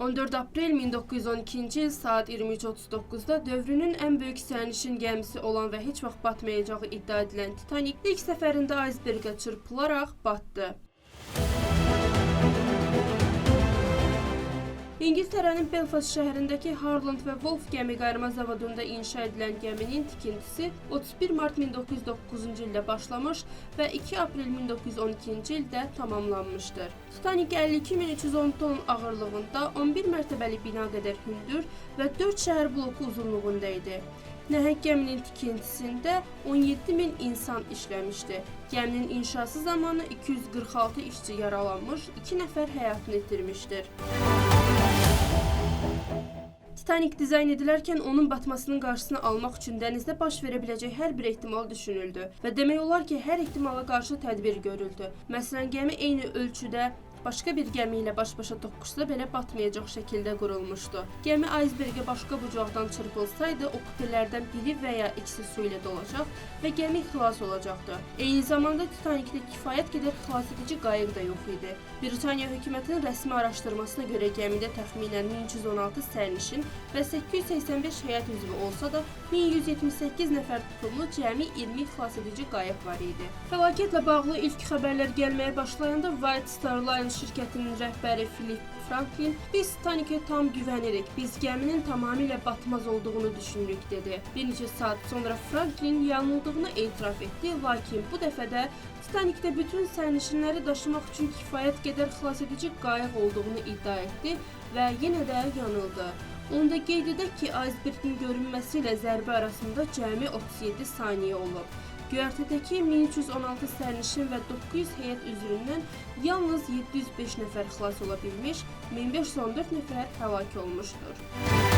14 aprel 1912-ci il saat 23:39-da dövrünün ən böyük sərnişin gəmisi olan və heç vaxt batmayacağı iddia edilən Titanik ilk səfərində aysberqə çırpılaraq batdı. İngiltərənin Belfast şəhərindəki Harland və Wolff gəmi qayırma zavodunda inşa edilən gəminin tikintisi 31 mart 1909-cu ildə başlamış və 2 aprel 1912-ci ildə tamamlanmışdır. Titanik 52.310 ton ağırlığında 11 mərtəbəli bina qədər hündür və 4 şəhər bloku uzunluğunda idi. Nəhəng gəminin tikintisində 17.000 insan işləmişdi. Gəminin inşası zamanı 246 işçi yaralanmış, 2 nəfər həyatını itirmişdir. Titanik dizayn edilərkən onun batmasının qarşısını almaq üçün dənizdə baş verə biləcək hər bir ehtimal düşünüldü və demək olar ki, hər ehtimala qarşı tədbir görüldü. Məsələn, gəmi eyni ölçüdə başqa bir gəmi ilə baş-başa toqquşsa belə batmayacaq şəkildə qurulmuşdu. Gəmi aysberqə başqa bucaqdan çırpılsaydı, o kupelərdən biri və ya ikisi su ilə dolacaq və gəmi xilas olacaqdı. Eyni zamanda Titanikdə kifayət qədər xilasedici qayıq da yox idi. Britaniya hökumətinin rəsmi araşdırmasına görə gəmidə təxminən 1316 sərnişin və 885 həyat üzvü olsa da 1178 nəfər tutumlu cəmi 20 xilasedici qayıq var idi. Fəlakətlə bağlı ilk xəbərlər gəlməyə başlayanda White Star Line şirkətinin rəhbəri Philip Franklin, "Biz Titanikə tam güvənirik, biz gəminin tamamilə batmaz olduğunu düşünürük" dedi. Bir neçə saat sonra Franklin yanıldığını etiraf etdi, lakin bu dəfə də Titanikdə bütün sərnişinləri daşımaq üçün kifayət qədər xilasedici qayıq olduğunu iddia etdi və yenə də yanıldı. Onda qeyd edək ki, aysberqin görünməsi ilə zərbə arasında cəmi 37 saniyə olub. Göyərtədəki 1316 sərnişin və 900 heyət üzvündən yalnız 705 nəfər xilas ola bilmiş, 1514 nəfər həlak olmuşdur.